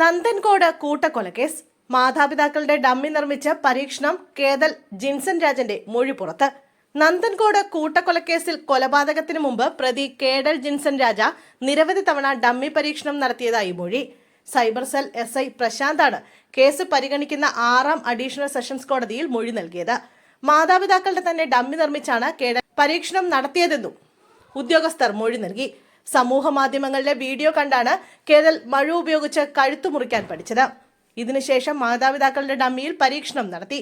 നന്ദൻകോട് കൂട്ടക്കൊലക്കേസ് മാതാപിതാക്കളുടെ ഡമ്മി നിർമ്മിച്ച് പരീക്ഷണം കേതൽ ജിൻസൺ രാജന്റെ മൊഴി പുറത്ത്. നന്ദൻകോട് കൂട്ടക്കൊലക്കേസിൽ കൊലപാതകത്തിന് മുമ്പ് പ്രതി കേഡൽ ജിൻസൺ രാജ നിരവധി തവണ ഡമ്മി പരീക്ഷണം നടത്തിയതായി മൊഴി. സൈബർ സെൽ SI പ്രശാന്താണ് കേസ് പരിഗണിക്കുന്ന 6ാം അഡീഷണൽ സെഷൻസ് കോടതിയിൽ മൊഴി നൽകിയത്. മാതാപിതാക്കളുടെ തന്നെ ഡമ്മി നിർമ്മിച്ചാണ് കേഡൽ പരീക്ഷണം നടത്തിയതെന്നും ഉദ്യോഗസ്ഥർ മൊഴി നൽകി. സമൂഹ മാധ്യമങ്ങളിലെ വീഡിയോ കണ്ടാണ് കേതൽ മഴ ഉപയോഗിച്ച് കഴുത്തു മുറിക്കാൻ പഠിച്ചത്. ഇതിനുശേഷം മാതാപിതാക്കളുടെ ഡമ്മിയിൽ പരീക്ഷണം നടത്തി.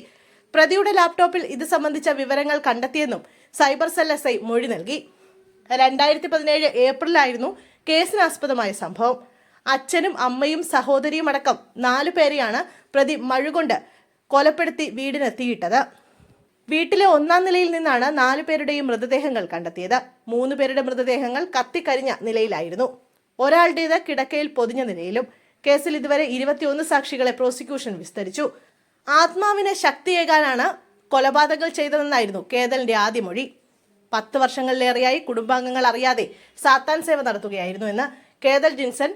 പ്രതിയുടെ ലാപ്ടോപ്പിൽ ഇത് സംബന്ധിച്ച വിവരങ്ങൾ കണ്ടെത്തിയെന്നും സൈബർ സെൽ SI മൊഴി നൽകി. 2017 ഏപ്രിലായിരുന്നു കേസിനാസ്പദമായ സംഭവം. അച്ഛനും അമ്മയും സഹോദരിയും അടക്കം 4 പേരെയാണ് പ്രതി മഴുകൊണ്ട് കൊലപ്പെടുത്തി വീടിനെത്തിയിട്ടത്. വീട്ടിലെ 1ാം നിലയിൽ നിന്നാണ് 4 പേരുടെയും മൃതദേഹങ്ങൾ കണ്ടെത്തിയത്. 3 പേരുടെ മൃതദേഹങ്ങൾ കത്തിക്കരിഞ്ഞ നിലയിലായിരുന്നു. ഒരാളുടേത് കിടക്കയിൽ പൊതിഞ്ഞ നിലയിലും. കേസിൽ ഇതുവരെ 21 സാക്ഷികളെ പ്രോസിക്യൂഷൻ വിസ്തരിച്ചു. ആത്മാവിന് ശക്തിയേകാനാണ് കൊലപാതകങ്ങൾ ചെയ്തതെന്നായിരുന്നു കേതലിന്റെ ആദ്യ മൊഴി. 10 വർഷങ്ങളിലേറെയായി കുടുംബാംഗങ്ങൾ അറിയാതെ സാത്താൻ സേവ നടത്തുകയായിരുന്നു എന്ന് കേതൽ ജിൻസൺ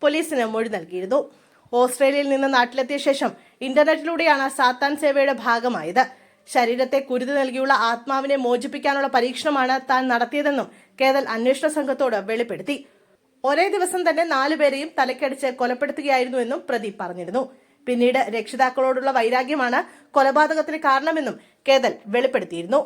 പോലീസിന് മൊഴി നൽകിയിരുന്നു. ഓസ്ട്രേലിയയിൽ നിന്ന് നാട്ടിലെത്തിയ ശേഷം ഇന്റർനെറ്റിലൂടെയാണ് സാത്താൻ സേവയുടെ ഭാഗമായത്. ശരീരത്തെ കുരുതി നൽകിയുള്ള ആത്മാവിനെ മോചിപ്പിക്കാനുള്ള പരീക്ഷണമാണ് താൻ നടത്തിയതെന്നും കേതൽ അന്വേഷണ സംഘത്തോട് വെളിപ്പെടുത്തി. ഒരേ ദിവസം തന്നെ 4 പേരെയും തലക്കടിച്ച് കൊലപ്പെടുത്തുകയായിരുന്നുവെന്നും പ്രതി പറഞ്ഞിരുന്നു. പിന്നീട് രക്ഷിതാക്കളോടുള്ള വൈരാഗ്യമാണ് കൊലപാതകത്തിന് കാരണമെന്നും കേതൽ വെളിപ്പെടുത്തിയിരുന്നു.